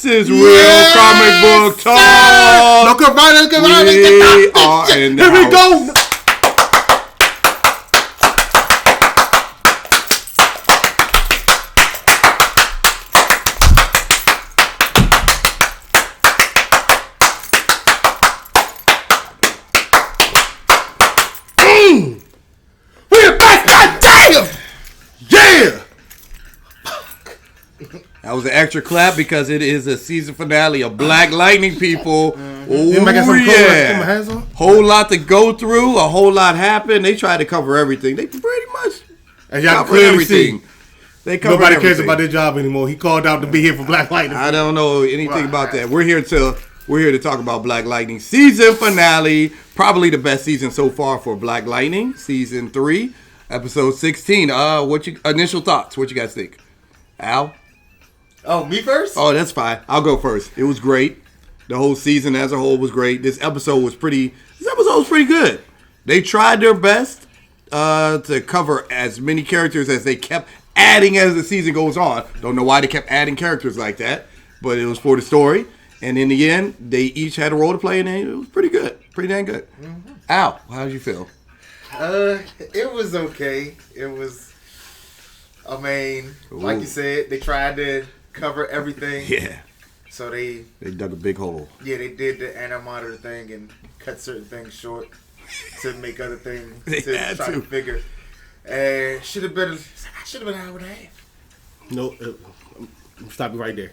This is real comic book talk. No, come right. We are in the Here we house. go. We're back, goddamn! Yeah! That was an extra clap because it is a season finale of Black Lightning, people. Oh, Anybody got some cold yeah. put my hands on? Whole lot to go through. A whole lot happened. They tried to cover everything. They pretty much As y'all covered clearly everything. see, They covered nobody everything. cares about their job anymore. He called out to be here for Black Lightning. I don't know anything about that. We're here to talk about Black Lightning season finale. Probably the best season so far for Black Lightning. Season 3, episode 16. Initial thoughts? What you guys think? Al? Oh, me first? Oh, that's fine. I'll go first. It was great. The whole season as a whole was great. This episode was pretty good. They tried their best to cover as many characters as they kept adding as the season goes on. Don't know why they kept adding characters like that, but it was for the story. And in the end, they each had a role to play, and it was pretty good. Pretty dang good. Mm-hmm. Al, how did you feel? It was okay. It was, like you said, they tried to cover everything. Yeah. So they dug a big hole. Yeah, they did the animator thing and cut certain things short to make other things They to had try to. to figure. And should have been an hour and a half. No, stop it right there.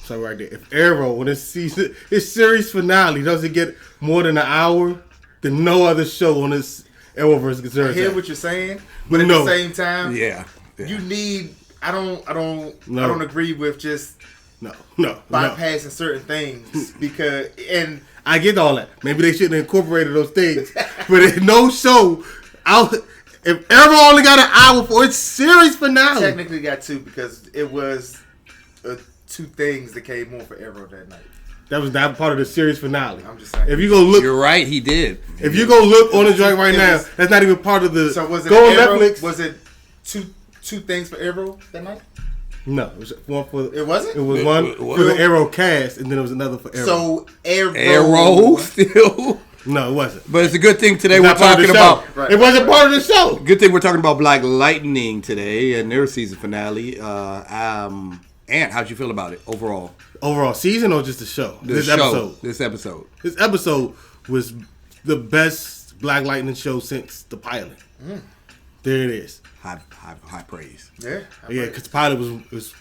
Stop it right there. If Arrow, when this series finale doesn't get more than an hour, then no other show on this Arrowverse I hear what you're saying, but at the same time, Yeah. you need. I don't agree with just no. bypassing certain things because and I get all that. Maybe they shouldn't have incorporated those things, but if no show out. If Arrow only got an hour for its series finale, technically got 2 because it was 2 things that came on for Arrow that night. that was not part of the series finale. I'm just saying. If you go look, You're right, he did. if you go look on the joint right now, that's not even part of the. So was it go on Arrow? Netflix. Was it two things for Arrow that night? No, it was one for. It wasn't. It was one for the Arrow cast, and then it was another for Arrow. So Arrow still. No, it wasn't. But it's a good thing today It's we're not part of talking the show. about. Right. It wasn't part of the show. Good thing we're talking about Black Lightning today and their season finale. Ant, how'd you feel about it overall? Overall season or just the show? This episode. This episode. This episode was the best Black Lightning show since the pilot. There it is. High praise. Yeah. Yeah, because the pilot was.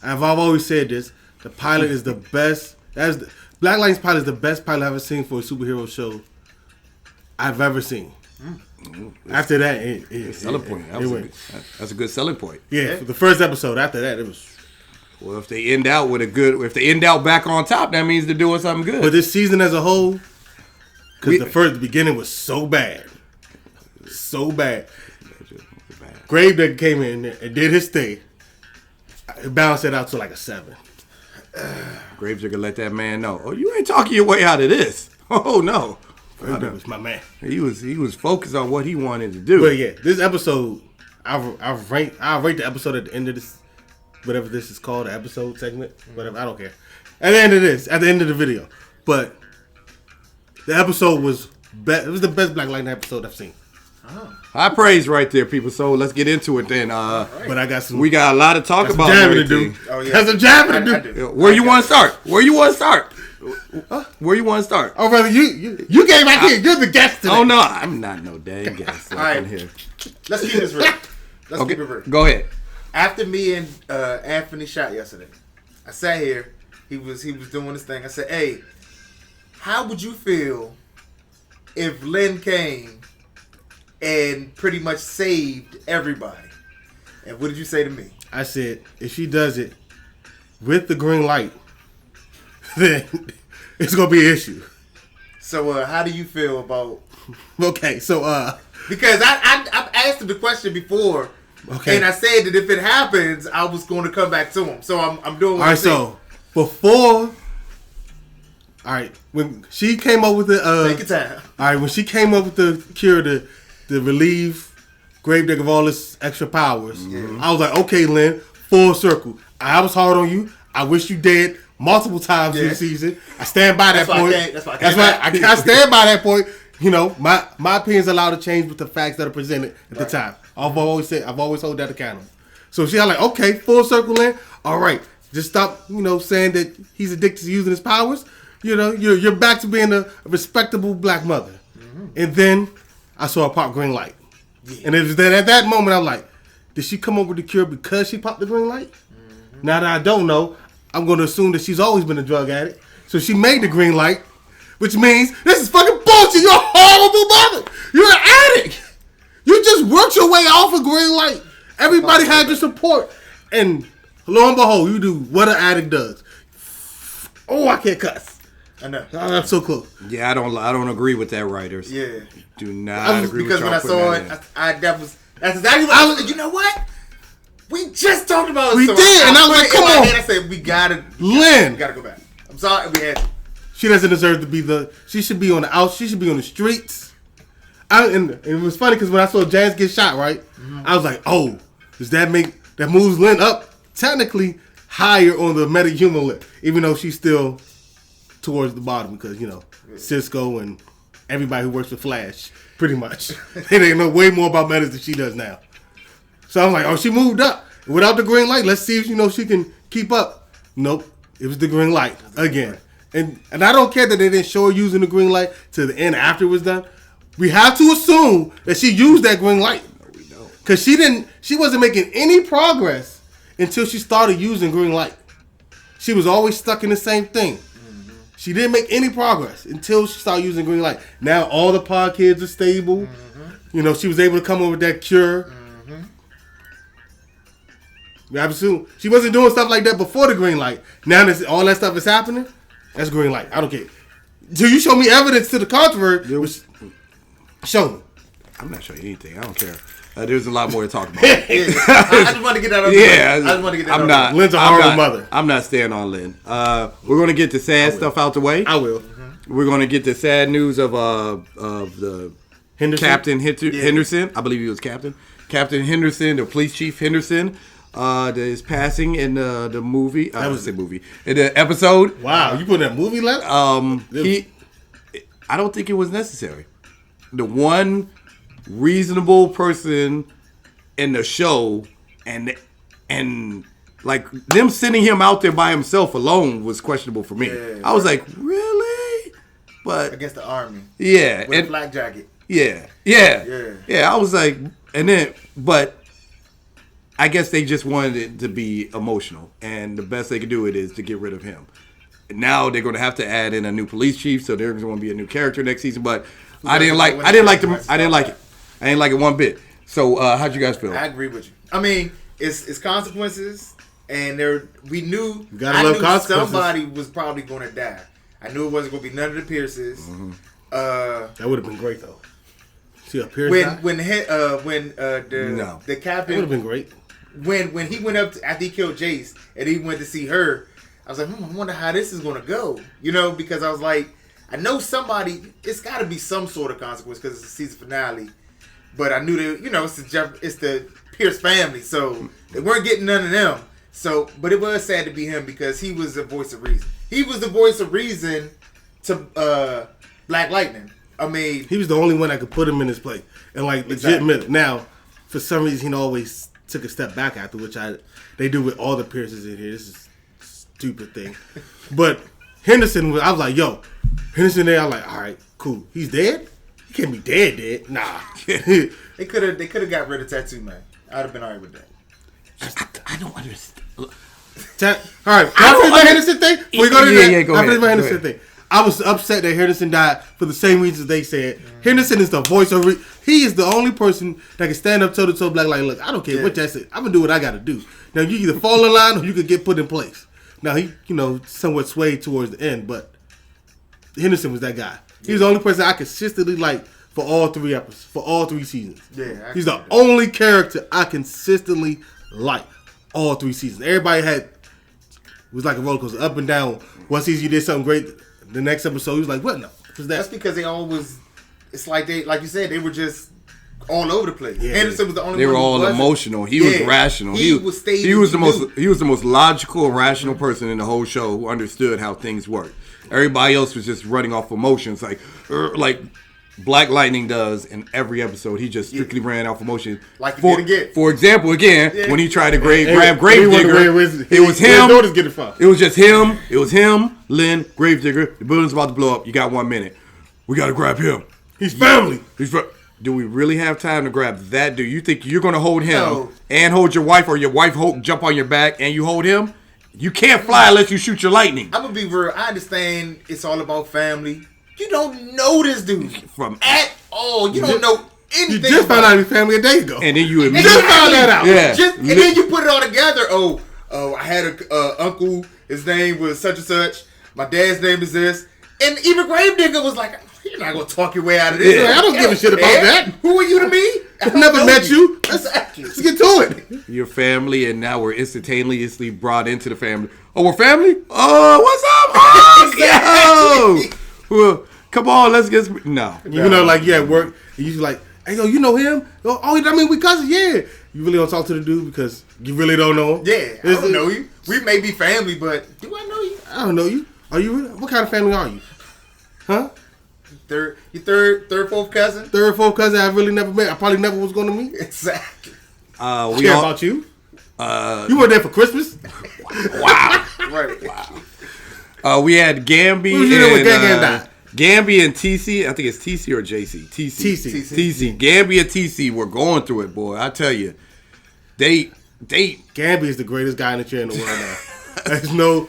I've always said this. The pilot is the best. Black Lightning's pilot is the best pilot I've ever seen for a superhero show I've ever seen. After that, Selling point. That's a good selling point. Yeah, for the first episode. After that, it was. Well, if they end out back on top, that means they're doing something good. But this season as a whole, because the beginning was so bad. So bad. Gravedigger came in there and did his thing. It balanced it out to like a 7. Gravedigger let that man know. Oh, you ain't talking your way out of this. Oh no. Gravedigger was my man. He was focused on what he wanted to do. But yeah, this episode, I'll rate the episode at the end of this, whatever this is called, the episode segment, whatever. I don't care. At the end of the video. But the episode was it was the best Black Lightning episode I've seen. High praise right there, people. So let's get into it then. But I got we got a lot to talk about. Jabbing to do. Oh yeah. Got some jabbing to do. Where you want to start? Where you want to start? Oh, brother, you came back here. You're the guest today. Oh no, I'm not no dang guest up right. in here. Let's keep this real. Okay, go ahead. After me and Anthony shot yesterday, I sat here. He was doing his thing. I said, "Hey, how would you feel if Lynn came and pretty much saved everybody?" And what did you say to me? I said, if she does it with the green light, then it's gonna be an issue. So how do you feel about? Okay, so Because I've asked him the question before, okay, and I said that if it happens, I was going to come back to him. So I'm doing. All right, so before, all right, when she came up with the take your time. All right, when she came up with the cure to relieve Gravedigger of all his extra powers, I was like, okay, Lynn, full circle. I was hard on you. I wish you dead multiple times this season. I stand by that point. That's why I stand by that point. You know, my opinion's allowed to change with the facts that are presented at the time. I've always held that accountable. So she's like, okay, full circle in. All right, just stop, saying that he's addicted to using his powers. You're back to being a respectable black mother. Mm-hmm. And then I saw her pop green light. Yeah. And it was then at that moment I'm like, did she come up with the cure because she popped the green light? Mm-hmm. Now that I don't know, I'm going to assume that she's always been a drug addict. So she made the green light, which means this is fucking bullshit. You're a horrible mother. You're an addict. You just worked your way off a green light. Everybody had your support. And lo and behold, you do what an addict does. Oh, I can't cuss. I know. I'm so close. Yeah, I don't agree with that, writers. Yeah. Do not agree with because when I saw it, that's exactly what I was. You know what? We just talked about it. We did, and I was like, come on. I said, we gotta go back. I'm sorry, we had to. She doesn't deserve to be she should be on the out. She should be on the streets. And it was funny because when I saw James get shot, right, I was like, oh, does that moves Lynn up technically higher on the metahuman list, even though she's still towards the bottom because, Cisco and everybody who works with Flash, pretty much. They know way more about metas than she does now. So I'm like, oh, she moved up. Without the green light, let's see if, she can keep up. Nope. It was the green light again. And I don't care that they didn't show her using the green light to the end after it was done. We have to assume that she used that green light. No, we don't. Because she wasn't making any progress until she started using green light. She was always stuck in the same thing. She didn't make any progress until she started using green light. Now all the pod kids are stable. Mm-hmm. She was able to come up with that cure. Mm-hmm. Absolutely. She wasn't doing stuff like that before the green light. Now that all that stuff is happening, that's green light. I don't care. Till you show me evidence to the contrary, show me. I'm not showing you anything. I don't care. There's a lot more to talk about. I just want to get that up. Yeah, I just want to get that I'm not. Lynn's a horrible mother. I'm not staying on Lynn. We're going to get the sad stuff out the way. I will. Mm-hmm. We're going to get the sad news of the Henderson? Captain Henderson. I believe he was captain. Captain Henderson, the police chief Henderson, that is passing in the movie. In the episode. Wow, you put that movie left? I don't think it was necessary. The one reasonable person in the show and like them sending him out there by himself alone was questionable for me. Yeah, I was like, really? But against the army. Yeah. With a black jacket. Yeah. I was like, but I guess they just wanted it to be emotional, and the best they could do it is to get rid of him. Now they're going to have to add in a new police chief, so there's going to be a new character next season. But I didn't like it. I didn't like it one bit. So how'd you guys feel? I agree with you. I mean, it's consequences, and we knew somebody was probably going to die. I knew it wasn't going to be none of the Pierces. Mm-hmm. That would have been great though. See a Pierce when the captain would have been great. When he went up after he killed Jace and he went to see her, I was like, I wonder how this is going to go. Because I was like, I know somebody. It's got to be some sort of consequence because it's the season finale. But I knew that it's the Pierce family, so they weren't getting none of them. So, but it was sad to be him because he was the voice of reason. He was the voice of reason to Black Lightning. I mean, he was the only one that could put him in his place and legit admit it. Now, for some reason, he always took a step back after, which they do with all the Pierces in here. This is a stupid thing, but Henderson, I was like, yo, Henderson there. I'm like, all right, cool. He's dead. He can't be dead. Nah. They could have got rid of Tattoo Man. I'd have been alright with that. I don't understand. All right, can I finish my Henderson thing? We go to that. Yeah, go ahead. Finish my Henderson thing. I was upset that Henderson died for the same reasons they said. Henderson is the voice of he is the only person that can stand up toe to toe Black. Like, look, I don't care what that said. I'm gonna do what I gotta do. Now you either fall in line or you could get put in place. Now he, somewhat swayed towards the end, but Henderson was that guy. He was the only person I consistently like for all 3 episodes, for all 3 seasons. Yeah, he's the only character I consistently like all 3 seasons. Everybody was like a roller coaster, up and down. One season you did something great, the next episode he was like, what? No, That's because they always. It's like like you said, they were just all over the place. Yeah. Henderson was the only They one were who all wasn't. emotional. He was Yeah. rational. He was stating he was the what most knew. he was the most logical, rational person in the whole show who understood how things work. Everybody else was just running off emotions, like Black Lightning does in every episode. He just strictly ran off emotions. Like he did again. For example, again, Yeah. when he tried to And grab he Gravedigger, wondered where his it was him. daughters get it from. It was just him. It was him, Lynn, Gravedigger. The building's about to blow up. You got 1 minute. We got to grab him. He's family. Do we really have time to grab that dude? You think you're going to hold him No. and hold your wife, or your wife jump on your back and you hold him? You can't fly unless you shoot your lightning. I'm gonna be real. I understand it's all about family. You don't know this dude From- at all. You don't know You anything. just found about out his family a day ago. And then you just immediately found that out. Yeah. And then you put it all together. Oh, I had a uncle. His name was such and such. My dad's name is this. And even Gravedigger was like, "You're not gonna talk your way out of this. Yeah, I don't give a shit about that. Who are you to me? I don't Never know met you. Exactly. Let's get to it. your family, and now we're instantaneously brought into the family. Oh, we're family? Oh, what's up, Unc? Yo! Well, come on, let's get... No. You know, like, yeah, at work, you usually like, hey, yo, you know him? Oh, I mean, we cousins, yeah. You really don't talk to the dude because you really don't know him? Yeah, I don't know you. We may be family, but do I know you? I don't know you. Are you really? What kind of family are you? Huh? Third, fourth cousin? Third, fourth cousin I really never met. I probably never was going to meet. Exactly. We Care all... about you. You were there for Christmas. Wow. Right. We had Gamby Who's you there with Gang and... Gang Gamby and TC, I think it's TC or JC. TC. Gamby and TC were going through it, boy. I tell you. They Gamby is the greatest guy in the chair in the world now. There's no,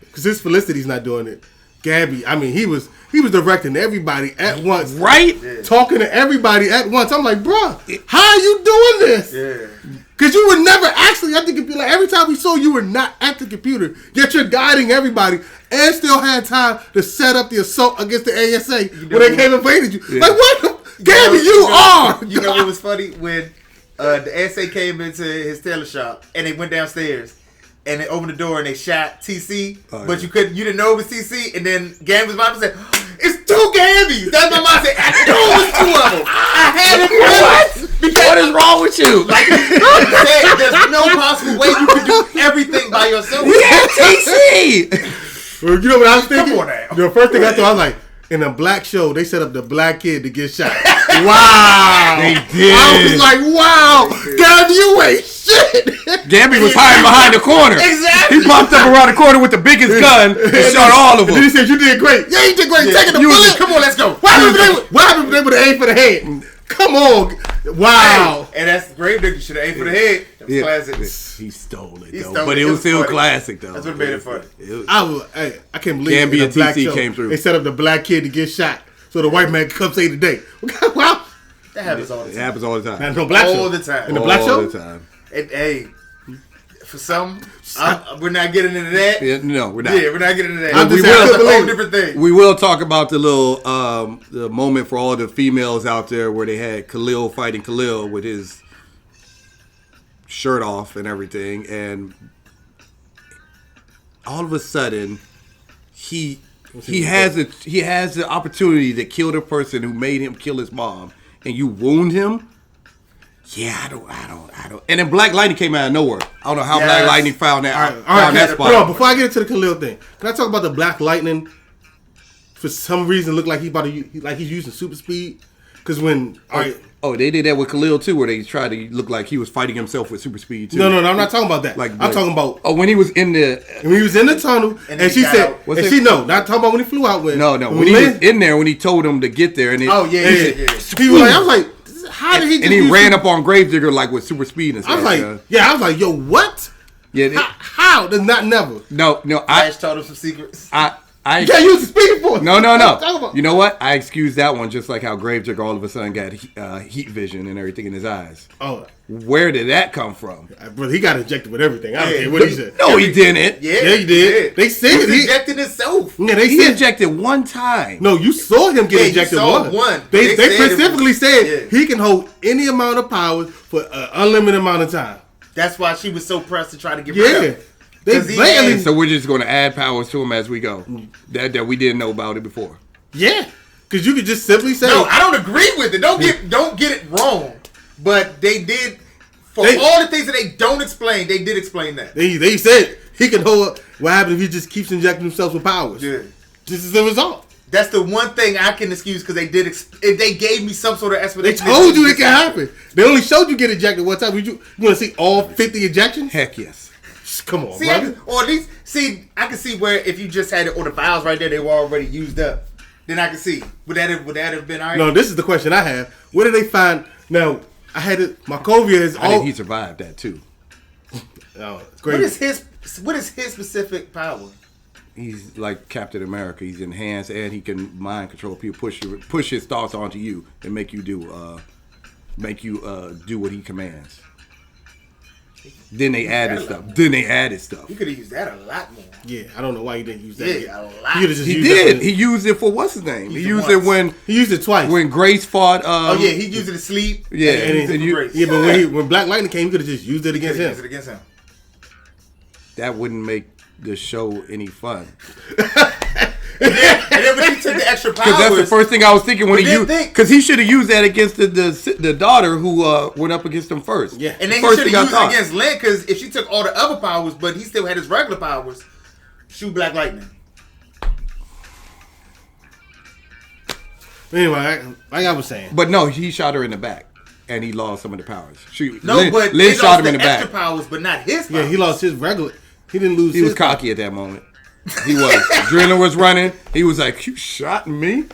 because his Felicity's not doing it. Gamby, I mean, he was directing everybody at once. right? Yeah. Talking to everybody at once. I'm like, bro, how are you doing this? Yeah. Because you were never actually at the computer. Like, every time we saw you were not at the computer, yet you're guiding everybody and still had time to set up the assault against the ASA when they came and invaded you. Yeah. Like, what? Gamby, you are! You know what was funny? When the SA came into his tailor shop and they went downstairs and they opened the door and they shot TC, but you didn't know it was TC, and then Gamby's mom said, "It's two Gambys." That's my mom said, "I knew it was two of them. I had it." What is wrong with you? Like you said, there's no possible way you can do everything by yourself. We had TC. Well, you know what I was thinking? Come on now. The first thing I thought, I was like, in a black show, they set up the black kid to get shot. Wow. They did. I was like, wow. Gamby, you ain't shit. Gamby was hiding behind the corner. Exactly. He popped up around the corner with the biggest gun and shot all of And then he them. said, you did great. Yeah, you did great. Taking the You was- bullet. Come on, let's go. What happened if they would have aimed for the head? Come on. Wow. And that's Gravedigger should have aimed for the head. That was classic. He stole it, He though. stole But it. it It was was still funny. classic, though. That's what made it funny. I can't believe Gamby in a and black TC show, came through. They set up the black kid to get shot so the white man can come save the day. Wow. That happens all the It time. happens all the time. No black show. All the time. In the black All show? the time. And, hey, for some, we're not getting into that. Yeah, no, we're not. Yeah, we're not getting into that. I'm just We saying, I will- couldn't That's a whole believe it. different thing. We will talk about the little the moment for all the females out there where they had Khalil fighting Khalil with his shirt off and everything, and all of a sudden he has the opportunity to kill the person who made him kill his mom, and you wound him. Yeah, I don't. And then Black Lightning came out of nowhere. I don't know how Black Yes. Lightning found that. All right, found that hold on. spot. Before I get into the Khalil thing, can I talk about the Black Lightning? For some reason, look like he's using super speed. Because when Oh, they did that with Khalil too, where they tried to look like he was fighting himself with super speed too. no, I'm not talking about that. I'm talking about when he was in the when he was in the tunnel and then she he got said, out. and she not talking about when he flew out with. no when he was in there when he told him to get there and it, Oh, yeah. He was like, I was like, how did he? and he ran up on Gravedigger like with super speed and stuff. I was like, I was like, yo, what? yeah, How? That's not never. no, Flash told him some secrets. I You can't use the speed force. no. What are you talking about? You know what? I excuse that one, just like how Gravedigger all of a sudden got heat vision and everything in his eyes. Oh, Where did that come from? brother, he got injected with everything. I don't Yeah. care what he said. No, he didn't. Yeah, Yeah, he did. They said he he- injected himself. Yeah, they He said. injected one time. No, you saw him get Yeah, you injected saw once. one. They They said specifically it was- said yeah. he can hold any amount of powers for an unlimited amount of time. That's why she was so pressed to try to get rid Yeah. of him. They 'Cause he blatantly, And so we're just going to add powers to him as we go. That we didn't know about it before. yeah. Because you could just simply say, No, I don't agree with it. Don't get it wrong. But they did all the things that they don't explain. They did explain that. They said he can hold. What happens if he just keeps injecting himself with powers? Yeah. This is the result. That's the one thing I can excuse because they did. They gave me some sort of They explanation. told you it can happen. They only showed you get ejected one time. You want to see all 50 ejections? Heck yes. Come on, See, brother. or at least I can see where if you just had it or the files right there, they were already used up. Then I can see. Would that have been all right? No, this is the question I have. Where did they find? Now I had it. Markovia is I all. think he survived that too. Oh, it's What great. is his specific power? He's like Captain America. He's enhanced and he can mind control people, push his thoughts onto you and make you do what he commands. Then they added stuff. You could have used that a lot more. Yeah, I don't know why he didn't use that. Yeah, a lot. He, could've just He used did. that He used it for what's his name? He used once. it when he used it twice. Grace fought. Oh yeah, he used it to sleep. Yeah, and he used it for Grace. Yeah, but when Black Lightning came, he could have just used it He against could've used it him. against him. that wouldn't make the show any fun. And then when he took the extra powers, Because that's the first thing I was thinking when he didn't used. think- Because he should have used that against the daughter who went up against him first. Yeah. and then he First should thing I have used it thought. against Lynn because if she took all the other powers, but he still had his regular powers, shoot Black Lightning. Anyway, like I was saying, But no, he shot her in the back, and he lost some of the powers. No, but Lynn he shot lost him in the the extra back. powers, but not his powers. yeah, he lost his regular. He didn't lose. He was his cocky at that moment. He was. Adrenaline was running. He was like, "You shot me."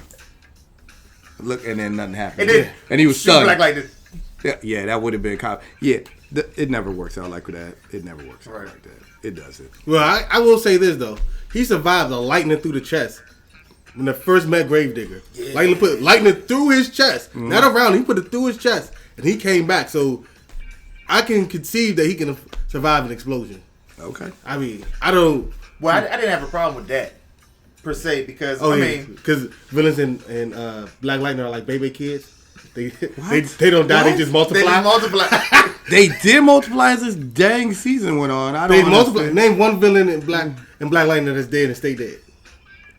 Look, and then nothing happened. And he was shoot stunned. Black Lightning. Yeah, that would have been cop. Yeah, it never works out like that. It never works out Right. like that. It doesn't. Well, I will say this though, he survived the lightning through the chest when they first met Gravedigger. Yeah. Lightning put lightning through his chest, not around. He put it through his chest, and he came back. So I can conceive that he can survive an explosion. Okay. I mean, I don't. Well, I didn't have a problem with that per se because Oh I yeah, mean, because villains and Black Lightning are like baby kids. They don't die. What? They just they multiply. just multiply. They did multiply as this dang season went on. I don't They multiply. understand. Name one villain in Black Lightning that's dead and stay dead.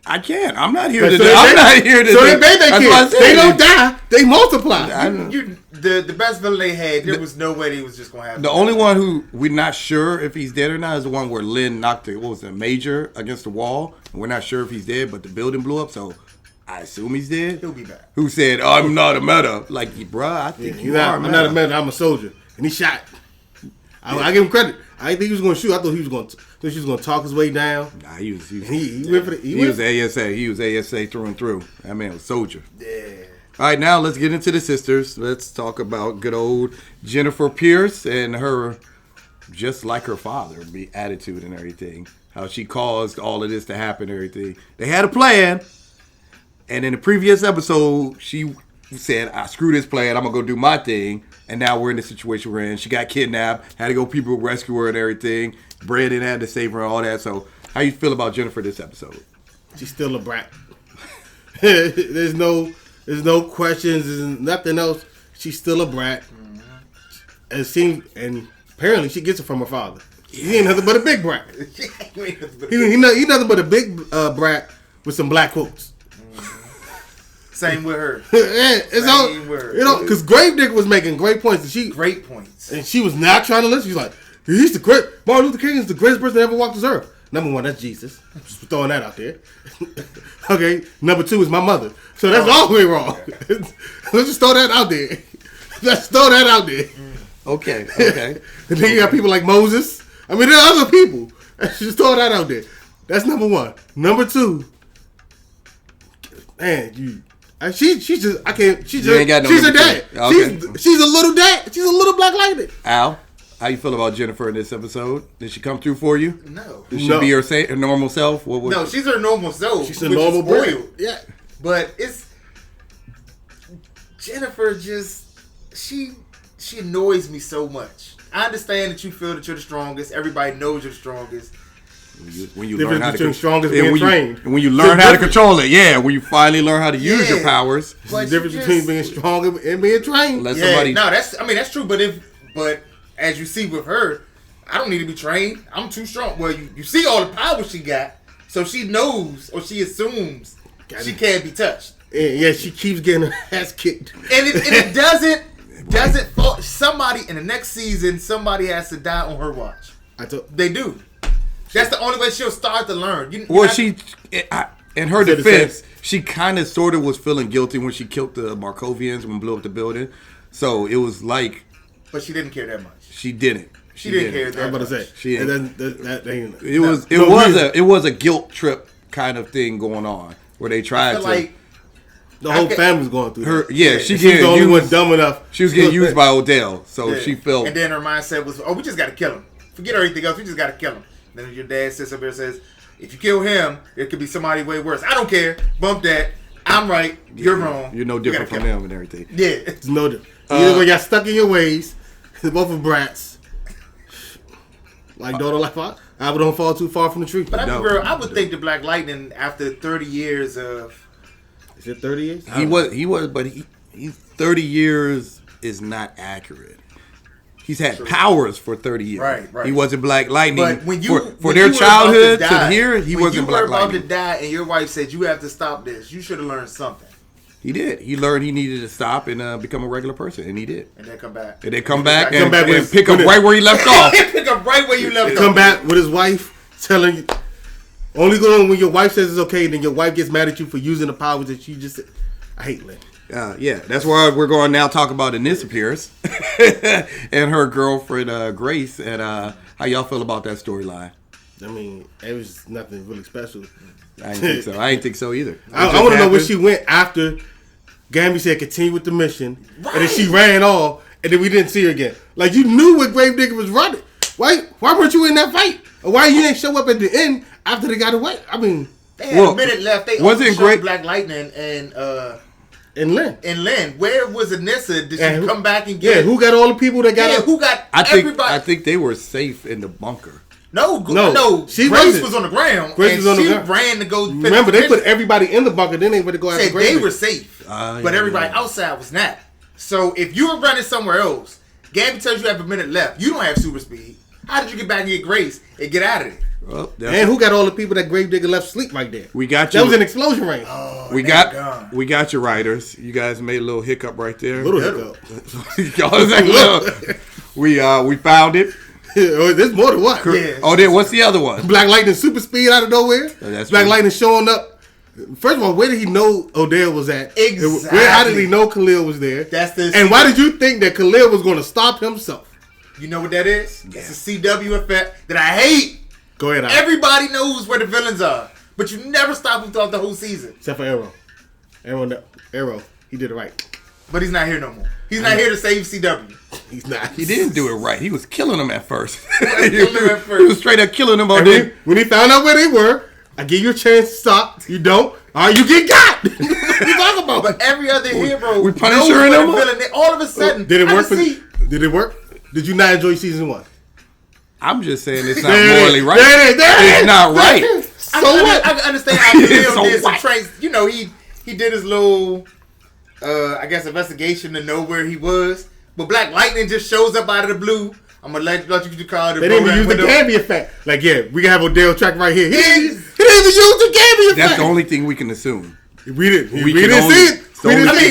I can't. I'm not here So to. they're I'm baby- not here to. So they're baby That's what I kids. said. They don't die. They multiply. I know. The best villain they had, there was no way they was just gonna have The only one who we're not sure if he's dead or not is the one where Lynn knocked it. What was it, Major against the wall? And we're not sure if he's dead, but the building blew up, so I assume he's dead. He'll be back. Who said, "I'm not a meta"? Like, bruh, I think you are. I'm not a man. I'm a soldier, and he shot. I give him credit. I didn't think he was going to shoot. I thought he was going to talk his way down. Nah, he was. He went for the. He was ASA. He was ASA through and through. That man was soldier. Yeah. All right, now let's get into the sisters. Let's talk about good old Jennifer Pierce and her, just like her father, attitude and everything. How she caused all of this to happen and everything. They had a plan, and in the previous episode, she said, "I screw this plan. I'm gonna go do my thing." And now we're in the situation we're in. She got kidnapped. Had to go people rescue her and everything. Brandon had to save her and all that. So, how you feel about Jennifer this episode? She's still a brat. There's no questions. There's nothing else. She's still a brat. And apparently she gets it from her father. He ain't nothing but a big brat. He nothing but a big brat with some black quotes. Same with her. It's all, because Gravedigger was making great points, and Great points. and she was not trying to listen. She's like, he's the great Martin Luther King is the greatest person that ever walked this earth. Number one, that's Jesus. Just throwing that out there. Okay. Number two is my mother. So that's all the way wrong. Let's just throw that out there. Let's throw that out there. Okay. And then you got people like Moses. I mean, there are other people. Just throw that out there. That's number one. Number two, man, she's just, I can't, she's You ain't got no she's a number dad. two. Okay. She's a little dad. She's a little Black Lightning. Al, how you feel about Jennifer in this episode? Did she come through for you? No. Did she No. be her normal self? No, she's her normal self. She's a which is normal brat. spoiled. Yeah. But it's Jennifer she annoys me so much. I understand that you feel that you're the strongest. Everybody knows you're the strongest. When you Difference learn how to between strongest and being when you- trained. and when you learn how to control it, yeah. When you finally learn how to use your Yeah. powers, But The difference you between just- being strong and being trained. let Yeah, somebody. no, that's true. But as you see with her, I don't need to be trained. I'm too strong. Well, you see all the power she got, so she knows or she assumes she can't be touched. And yeah, she keeps getting her ass kicked. And it doesn't fall. Somebody in the next season, somebody has to die on her watch. They do. That's the only way she'll start to learn. In her defense, she kind of sort of was feeling guilty when she killed the Markovians and blew up the building. So it was like, but she didn't care that much. She didn't. She didn't care that much. I'm about to say. She didn't. It was a guilt trip kind of thing going on where they tried to. Like, the whole family's going through her. That. Yeah, she's the only one dumb enough. She was getting used by Odell, so she felt. And then her mindset was, "Oh, we just got to kill him. Forget everything else. We just got to kill him." And then your dad sits up there and says, "If you kill him, there could be somebody way worse. I don't care. Bump that. I'm right. You're wrong. You're no different from them and everything." Yeah, it's no different. Either way, got stuck in your ways. Both of brats. Like daughter, like father. I don't fall too far from the tree. But I would think the Black Lightning, after 30 years of. Is it 30 years? He was, but he 30 years is not accurate. He's had powers for 30 years. Right. He wasn't Black Lightning. But when you for their childhood to here, he wasn't Black Lightning. When you were about to die and your wife said, "You have to stop this," you should have learned something. He did. He learned he needed to stop and become a regular person, and he did. And then come back. And then come back and pick up right where he left off. Pick up right where you left off. Come back with his wife telling you, only going when your wife says it's okay, and then your wife gets mad at you for using the powers that you just said. I hate Lynn. Yeah, that's where we're going now talk about in this appearance. And her girlfriend, Grace. And how y'all feel about that storyline? I mean, it was nothing really special. I didn't think so. I didn't think so either. I want to know where she went after Gamby said continue with the mission. Right. And then she ran off, and then we didn't see her again. Like, you knew what Gravedigger was running. Why weren't you in that fight? Or why you didn't show up at the end after they got away? I mean, they had a minute left. They wasn't great Black Lightning and Lynn. And Lynn. Where was Anissa? Did she come back and get? Yeah, who got all the people that got? Yeah, who got everybody? I think they were safe in the bunker. No. Grace was on the ground. Grace was on the ground. Ran to go. Remember, they put everybody in the bunker. Then they went to go after Grace. They were safe, but everybody outside was not. So if you were running somewhere else, Gabby tells you have a minute left. You don't have super speed. How did you get back and get Grace and get out of there? Well, and who got all the people that Gravedigger left sleep right there? We got you. That was an explosion range. Oh, we got your writers. You guys made a little hiccup right there. Little hiccup. We found it. There's more than one. Yeah. Oh, then what's the other one? Black Lightning super speed out of nowhere. Black Lightning showing up. First of all, where did he know Odell was at? Exactly. How did he know Khalil was there? And why did you think that Khalil was going to stop himself? You know what that is? Yeah. It's a CW effect that I hate. Go ahead. Everybody knows where the villains are, but you never stop them throughout the whole season. Except for Arrow. Arrow. He did it right. But he's not here no more. He's not here to save CW. He's not. He didn't do it right. He was killing them at first. He was straight up killing them. When he found out where they were, I give you a chance to stop. You don't. All right, you get got. What you talking about? But every other hero we punish her in them. All of a sudden, did it work? Did it work? Did you not enjoy season 1? I'm just saying it's not morally right. It's not right. So what? I can understand how Khalil did some traits. You know, he did his little, I guess, investigation to know where he was. But Black Lightning just shows up out of the blue. I'm gonna let you call it. They didn't even use the Gabby effect. Like, yeah, we can have Odell track right here. He didn't even use the Gabby effect. That's the only thing we can assume. We didn't see it.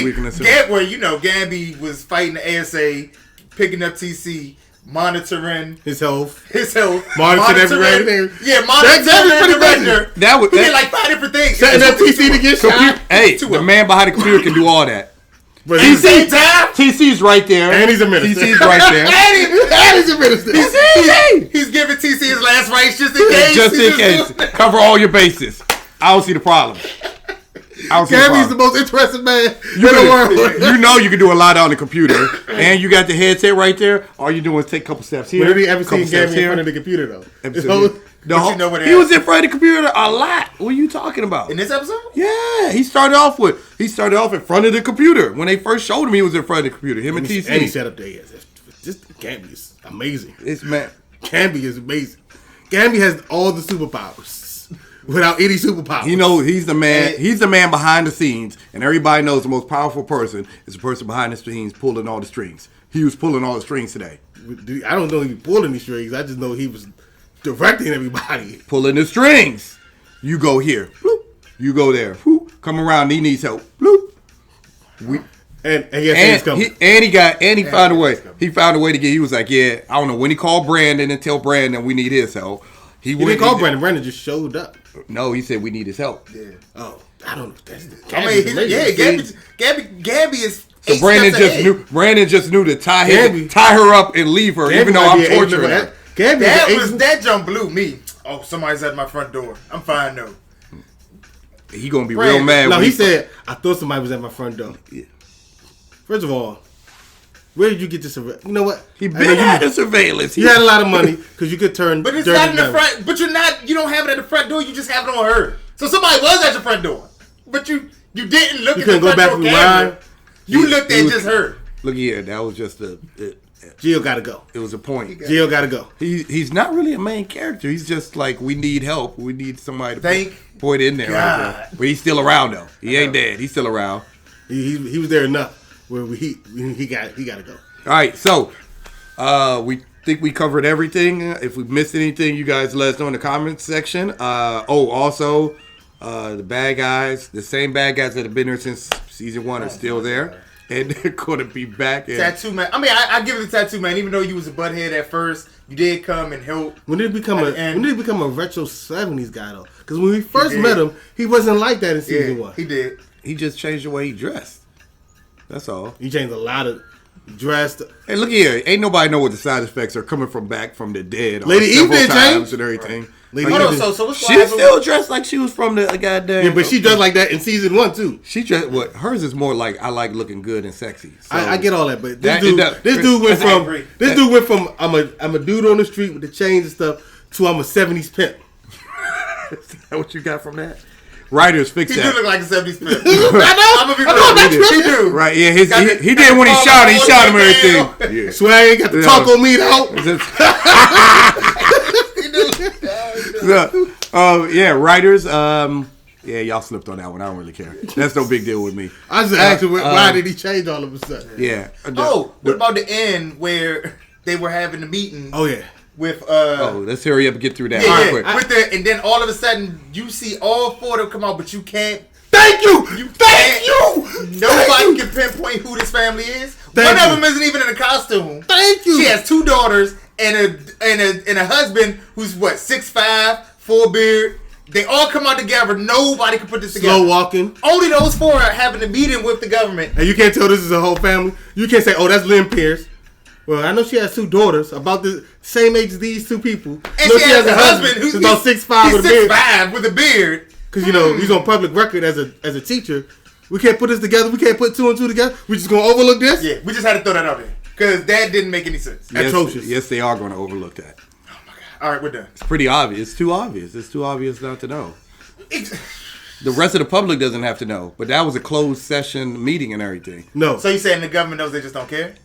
We can assume. Gabby was fighting the ASA, picking up TC. Monitoring his health, monitoring everything. Yeah, monitoring the director. He did like 5 different things. Setting up TC to get shot. Hey, the man behind the computer can do all that. But TC's right there, and he's a minister. TC's right there, and he's a minister. He's giving TC his last rites just in case. Just in case, cover all your bases. I don't see the problem. Gabby's the most interesting man in the world. You know you can do a lot on the computer, and you got the headset right there. All you do is take a couple steps here. When have you ever seen Gabby in front of the computer though? He was in front of the computer a lot. What are you talking about? In this episode? Yeah, he started off in front of the computer. When they first showed him, he was in front of the computer. Him and TC. And he set up there. Just Gabby is amazing. Gabby is amazing. Gabby has all the superpowers. Without any superpower. You know, he's the man. He's the man behind the scenes, and everybody knows the most powerful person is the person behind the scenes pulling all the strings. He was pulling all the strings today. I don't know if he was pulling the strings. I just know he was directing everybody. Pulling the strings. You go here. Whoop. You go there. Whoop. come around. He needs help. Bloop. And he found a way. He found a way to get. He was like, yeah, I don't know when he called Brandon and tell Brandon we need his help. He didn't call Brandon. Brandon just showed up. No, he said we need his help. Yeah. Oh, I don't know. That's Gabby is. So Brandon just knew to tie her up and leave her, even though I'm torturing her. That jump blew me. Oh, somebody's at my front door. I'm fine though. He gonna be real mad. No, he said I thought somebody was at my front door. Yeah. First of all, where did you get this? You know what? He had the surveillance. He had a lot of money because you could turn. But it's not in the front. But you don't have it at the front door. You just have it on her. So somebody was at your front door, but you didn't look at the front door camera. You looked at just her. Look here, that was just Gio gotta go. It was a point. Gio gotta go. He's not really a main character. He's just like, we need help. We need somebody to put in there. Right there. But he's still around though. He ain't dead. He's still around. He was there enough where he gotta go. All right, so we think we covered everything. If we missed anything, you guys let us know in the comments section. Also, the bad guys, the same bad guys that have been there since season 1 are still there. And they're going to be back. Tattoo Man. I mean, I give it a Tattoo Man. Even though you was a butthead at first, you did come and help. When did he become a retro 70s guy, though? Because when we first met him, he wasn't like that in season 1. He did. He just changed the way he dressed. That's all. He changed a lot of dressed. Hey, look here. Ain't nobody know what the side effects are coming from back from the dead. Lady Eve did change. And everything. Hold on, so what's she still dressed like she was from the goddamn. Yeah, but she dressed like that in season 1 too. She dressed hers is more like I like looking good and sexy. So I get all that, but this dude went from I'm a dude on the street with the chains and stuff to I'm a 70s pimp. Is that what you got from that? Writers fix that. He do look like a 70s pimp. I'm gonna be real. He do. Right? Yeah, he did when he shot him and everything. Yeah. Swear he got the taco meat out. Writers. Y'all slipped on that one. I don't really care. That's no big deal with me. I just asked him why did he change all of a sudden? Yeah. What about the end where they were having the meeting? Oh yeah. With let's hurry up and get through that. Quick. And then all of a sudden you see all 4 of them come out, but you can't. Thank you. Nobody can pinpoint who this family is. One of them isn't even in a costume. Thank you. She has 2 daughters and a husband who's 6'5", full beard. They all come out together. Nobody can put this together. Slow walking. Only those 4 are having a meeting with the government. And you can't tell this is a whole family. You can't say, oh, that's Lynn Pierce. Well, I know she has 2 daughters about the same age as these 2 people. And she has a husband who's about 6'5" with a beard. Because he's on public record as a teacher. We can't put this together. We can't put 2 and 2 together. We just gonna overlook this. Yeah, we just had to throw that out there because that didn't make any sense. Atrocious. Yes, they are going to overlook that. Oh my god! All right, we're done. It's pretty obvious. It's too obvious. It's too obvious not to know. The rest of the public doesn't have to know, but that was a closed session meeting and everything. No. So you saying the government knows they just don't care?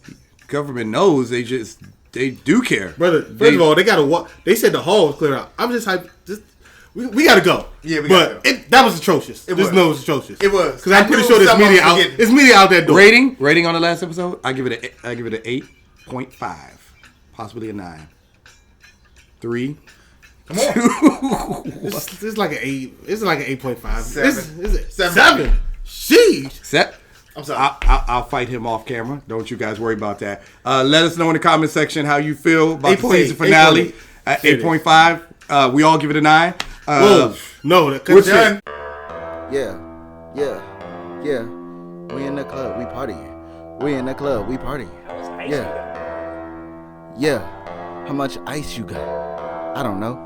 Government knows they do care, brother. First of all, they gotta walk. They said the hall was cleared out. I'm just hyped. We gotta go. Yeah, we gotta go. That was atrocious. It was atrocious. It was because I'm pretty sure there's media out. It's media out that door. Rating on the last episode. I give it an 8.5, possibly a 9. 3. Come on. It's like an 8. It's like an 8.5. 7. 7. Sheesh. Set. I'm sorry. I'll fight him off camera. Don't you guys worry about that. Let us know in the comment section how you feel about the season finale. 8.5. We all give it a 9. Whoa. No, we're done. Yeah. We in the club, we partying. We in the club, we partying. Yeah. How much ice you got? I don't know.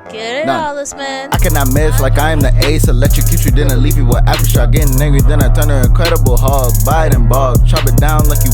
Get it, Hollis, man. I cannot miss like I am the ace. Electrocute you, then I leave you with aftershock. Getting angry, then I turn her Incredible Hulk. Bite and bog, chop it down like you